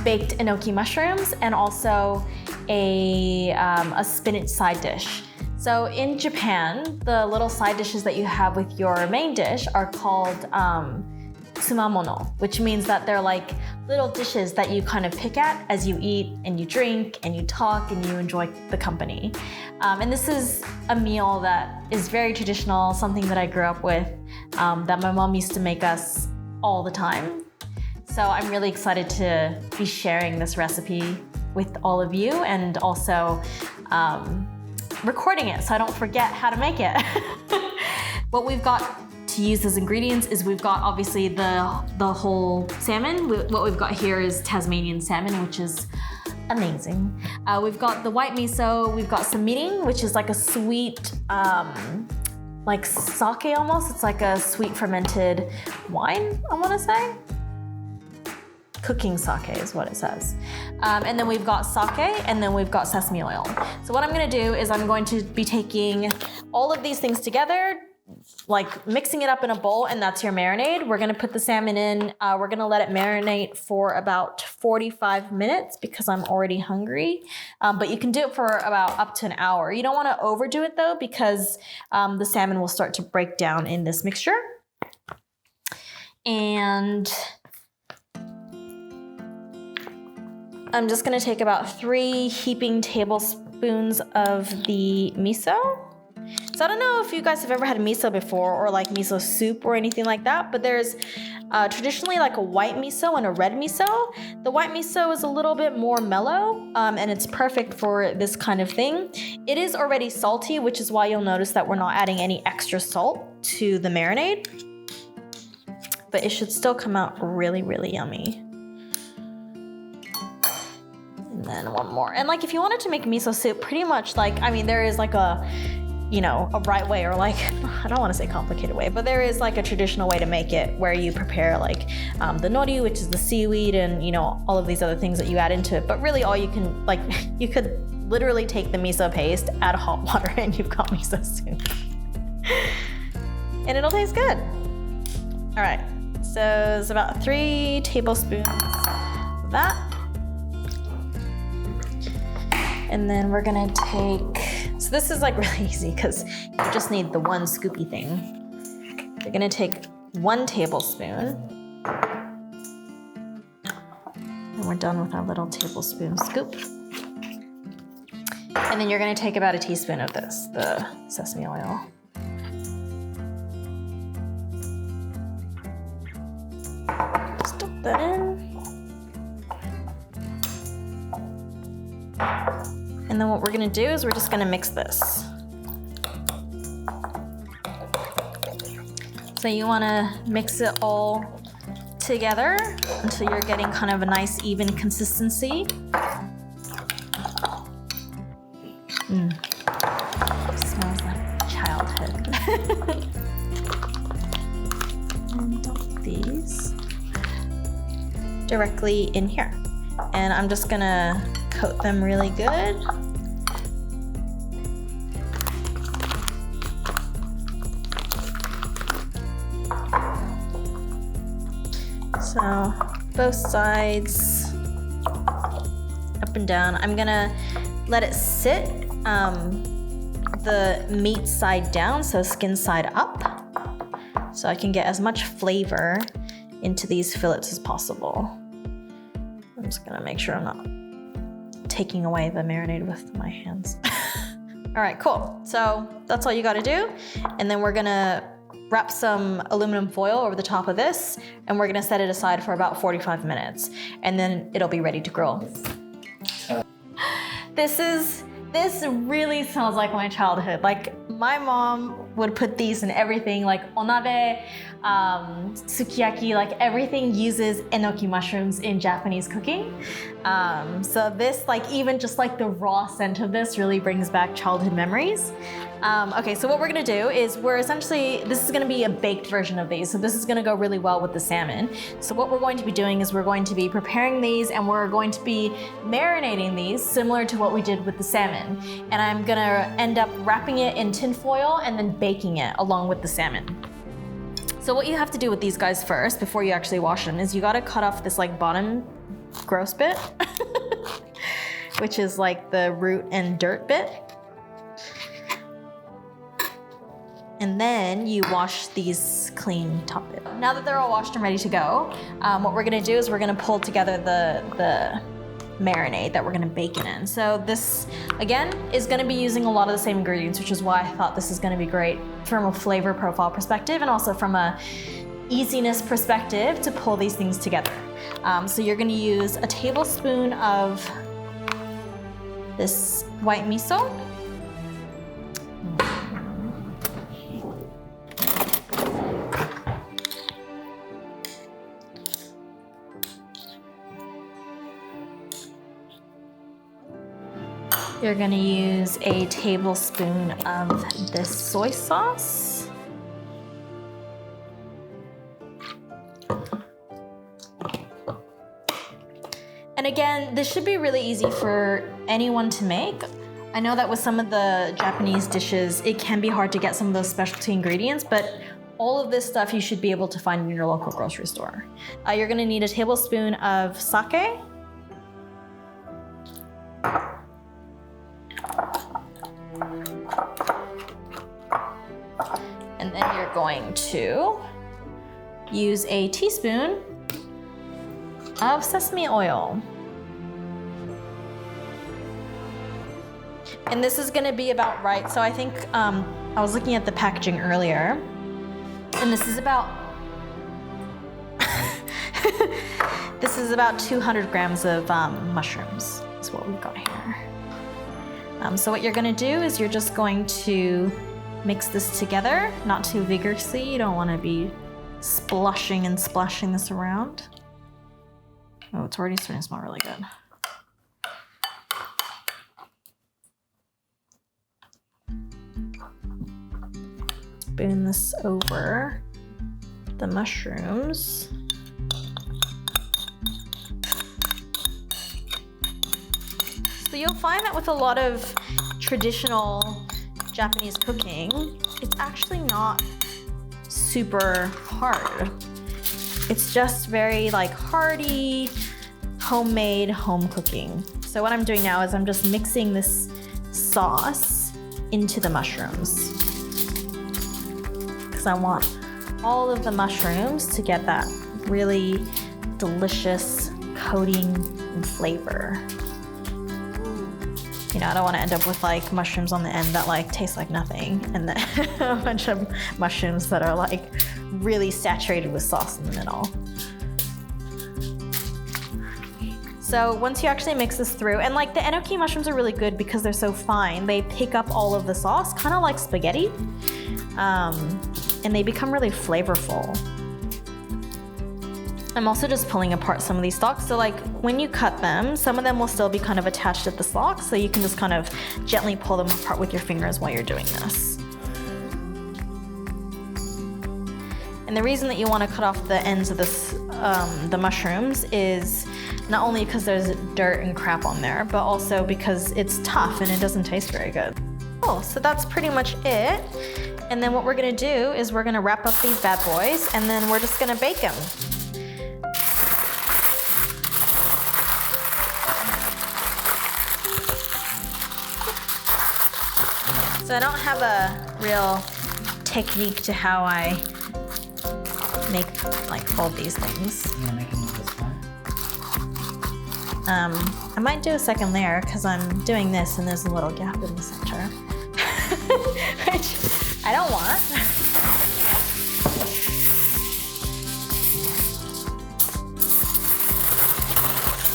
Baked Enoki mushrooms and also a spinach side dish. So in Japan, the little side dishes that you have with your main dish are called tsumamono, which means that they're like little dishes that you kind of pick at as you eat and you drink and you talk and you enjoy the company. And this is a meal that is very traditional, something that I grew up with, that my mom used to make us all the time. So I'm really excited to be sharing this recipe with all of you and also recording it so I don't forget how to make it. What we've got to use as ingredients is we've got obviously the whole salmon. What we've got here is Tasmanian salmon, which is amazing. We've got the white miso, we've got some mirin, which is like a sweet, like sake almost. It's like a sweet fermented wine, I wanna say. Cooking sake is what it says. And then we've got sake, and then we've got sesame oil. So what I'm gonna do is I'm going to be taking all of these things together, like mixing it up in a bowl, and that's your marinade. We're gonna put the salmon in, we're gonna let it marinate for about 45 minutes because I'm already hungry. But you can do it for about up to an hour. You don't wanna overdo it though, because the salmon will start to break down in this mixture. And I'm just gonna take about 3 heaping tablespoons of the miso. So I don't know if you guys have ever had miso before or like miso soup or anything like that, but there's traditionally like a white miso and a red miso. The white miso is a little bit more mellow and it's perfect for this kind of thing. It is already salty, which is why you'll notice that we're not adding any extra salt to the marinade, but it should still come out really, really yummy. And then one more. And like if you wanted to make miso soup, pretty much like, I mean, there is like a, you know, a right way, or like, I don't want to say complicated way, but there is like a traditional way to make it where you prepare like the nori, which is the seaweed, and you know, all of these other things that you add into it. But really all you can, like, you could literally take the miso paste, add hot water, and you've got miso soup. And it'll taste good. All right, so it's about 3 tablespoons of that. And then we're gonna take, so this is like really easy because you just need the one scoopy thing. You're gonna take 1 tablespoon. And we're done with our little tablespoon scoop. And then you're gonna take about a teaspoon of this, the sesame oil. Just dump that in. And then what we're gonna do is we're just gonna mix this. So you wanna mix it all together until you're getting kind of a nice even consistency. Smells like childhood. And dump these directly in here. And I'm just gonna coat them really good. So both sides, up and down. I'm gonna let it sit, the meat side down, so skin side up, so I can get as much flavor into these fillets as possible. I'm just gonna make sure I'm not taking away the marinade with my hands. All right, cool. So that's all you gotta do. And then we're gonna wrap some aluminum foil over the top of this, and we're gonna set it aside for about 45 minutes, and then it'll be ready to grill. This really smells like my childhood. Like my mom would put these in everything, like onabe, sukiyaki, like everything uses enoki mushrooms in Japanese cooking. So this, like even just like the raw scent of this really brings back childhood memories. Okay, so what we're gonna do is this is gonna be a baked version of these, so this is gonna go really well with the salmon. So what we're going to be doing is we're going to be preparing these and we're going to be marinating these similar to what we did with the salmon. And I'm gonna end up wrapping it in tin foil and then baking it along with the salmon. So what you have to do with these guys first, before you actually wash them, is you gotta cut off this like bottom gross bit, which is like the root and dirt bit. And then you wash these clean top bit. Now that they're all washed and ready to go, what we're gonna do is we're gonna pull together the marinade that we're gonna bake it in. So this, again, is gonna be using a lot of the same ingredients, which is why I thought this is gonna be great from a flavor profile perspective and also from a easiness perspective to pull these things together. So you're gonna use a tablespoon of this white miso. You're gonna use a tablespoon of this soy sauce. And again, this should be really easy for anyone to make. I know that with some of the Japanese dishes, it can be hard to get some of those specialty ingredients, but all of this stuff you should be able to find in your local grocery store. You're gonna need a tablespoon of sake. And then you're going to use a teaspoon of sesame oil. And this is gonna be about right. So I think I was looking at the packaging earlier, and this is about this is about 200 grams of mushrooms is what we've got here. So what you're gonna do is you're just going to mix this together, not too vigorously. You don't wanna be splushing and splashing this around. Oh, it's already starting to smell really good. Spoon this over the mushrooms. So you'll find that with a lot of traditional Japanese cooking, it's actually not super hard. It's just very like hearty, homemade home cooking. So what I'm doing now is I'm just mixing this sauce into the mushrooms, because I want all of the mushrooms to get that really delicious coating and flavor. You know, I don't want to end up with like mushrooms on the end that like taste like nothing, and then a bunch of mushrooms that are like really saturated with sauce in the middle. So once you actually mix this through, and like the enoki mushrooms are really good because they're so fine, they pick up all of the sauce, kind of like spaghetti, and they become really flavorful. I'm also just pulling apart some of these stalks. So like when you cut them, some of them will still be kind of attached at the stalk, so you can just kind of gently pull them apart with your fingers while you're doing this. And the reason that you want to cut off the ends of this, the mushrooms, is not only because there's dirt and crap on there, but also because it's tough and it doesn't taste very good. Oh, so that's pretty much it. And then what we're gonna do is we're gonna wrap up these bad boys, and then we're just gonna bake them. So I don't have a real technique to how I make, like, fold these things. You're making this one? I might do a second layer because I'm doing this and there's a little gap in the center, which I don't want.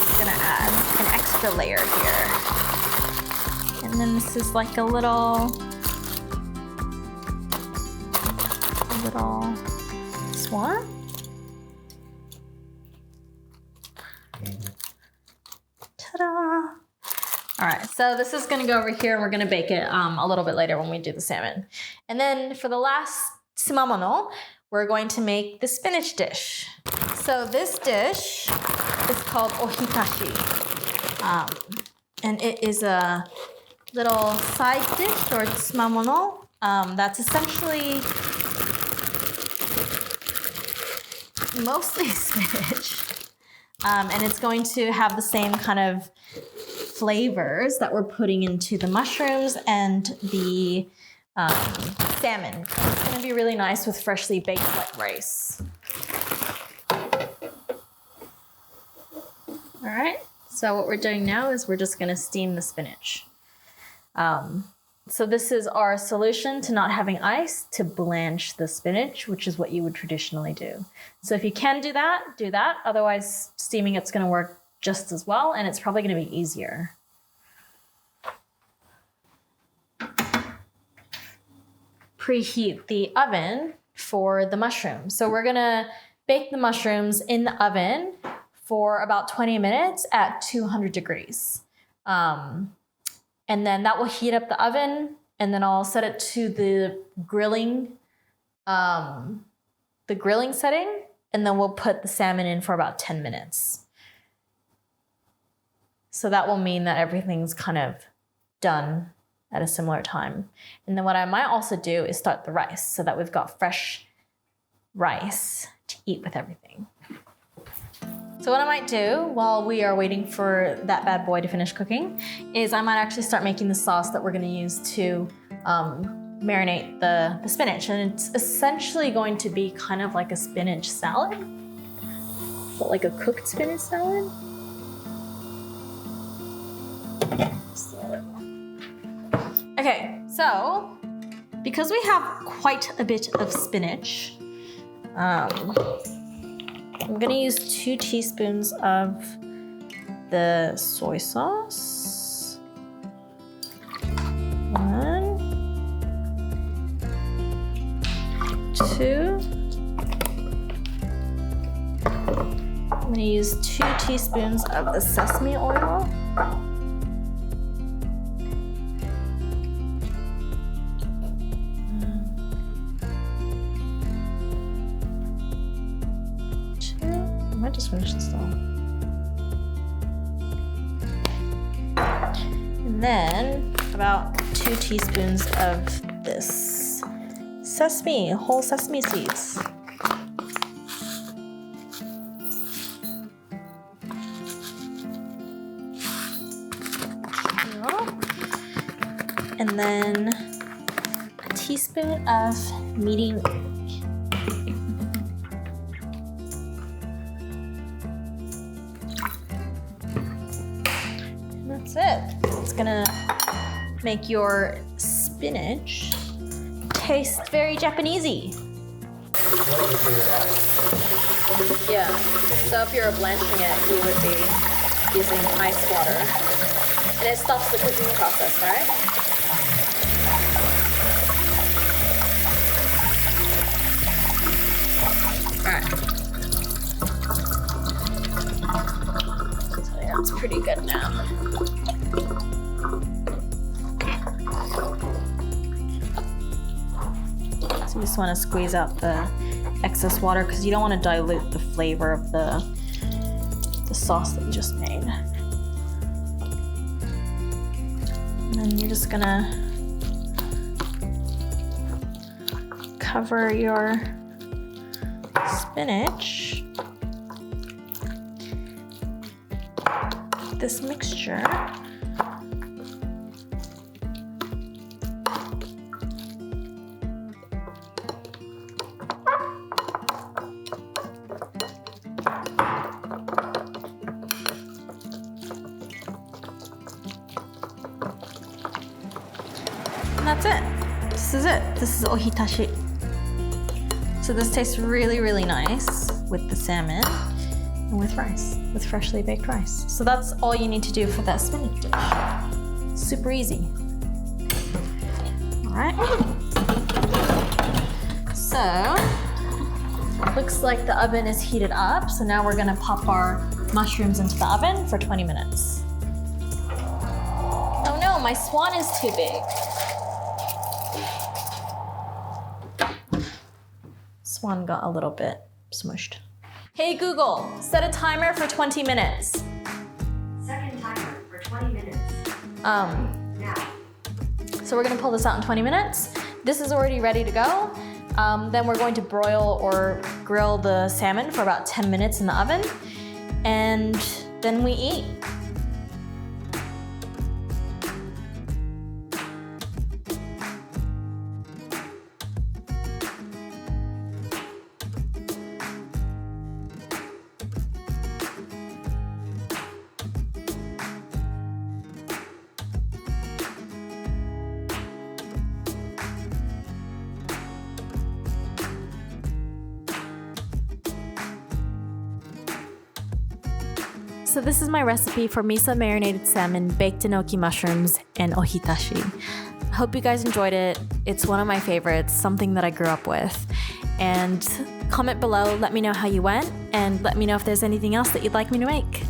I'm gonna add an extra layer here. And then this is like a little swan. Ta-da! All right, So this is gonna go over here and we're gonna bake it a little bit later when we do the salmon. And then for the last tsumamono, we're going to make the spinach dish. So this dish is called ohitashi. And it is a little side dish or tsumamono that's essentially mostly spinach. And it's going to have the same kind of flavors that we're putting into the mushrooms and the salmon. It's going to be really nice with freshly baked white rice. All right, so what we're doing now is we're just going to steam the spinach. So this is our solution to not having ice to blanch the spinach, which is what you would traditionally do. So if you can do that, do that. Otherwise, steaming it's going to work just as well, and it's probably going to be easier. Preheat the oven for the mushrooms. So we're going to bake the mushrooms in the oven for about 20 minutes at 200 degrees. And then that will heat up the oven, and then I'll set it to the grilling setting, and then we'll put the salmon in for about 10 minutes. So that will mean that everything's kind of done at a similar time. And then what I might also do is start the rice so that we've got fresh rice to eat with everything. So what I might do while we are waiting for that bad boy to finish cooking is I might actually start making the sauce that we're going to use to marinate the spinach. And it's essentially going to be kind of like a spinach salad, but like a cooked spinach salad. Okay, so because we have quite a bit of spinach, I'm gonna use 2 teaspoons of the soy sauce. 1, 2. I'm gonna use 2 teaspoons of the sesame oil. I might just finish this though. And then about 2 teaspoons of this sesame, whole sesame seeds. And then a teaspoon of mirin. That's it. It's gonna make your spinach taste very Japanesey. Yeah, so if you're blanching it, you would be using ice water. And it stops the cooking process, right? Alright. So yeah, it's pretty good now. So you just want to squeeze out the excess water because you don't want to dilute the flavor of the sauce that you just made. And then you're just gonna cover your spinach with this mixture. And that's it. This is it. This is ohitashi. So this tastes really, really nice with the salmon and with rice, with freshly baked rice. So that's all you need to do for that spinach dish. Super easy. All right. So, looks like the oven is heated up. So now we're gonna pop our mushrooms into the oven for 20 minutes. Oh my swan is too big. Swan got a little bit smushed. Hey Google, set a timer for 20 minutes. Second timer for 20 minutes. Now. So we're gonna pull this out in 20 minutes. This is already ready to go. Then we're going to broil or grill the salmon for about 10 minutes in the oven. And then we eat. So this is my recipe for miso marinated salmon, baked enoki mushrooms, and ohitashi. I hope you guys enjoyed it. It's one of my favorites, something that I grew up with. And comment below, let me know how you went, and let me know if there's anything else that you'd like me to make.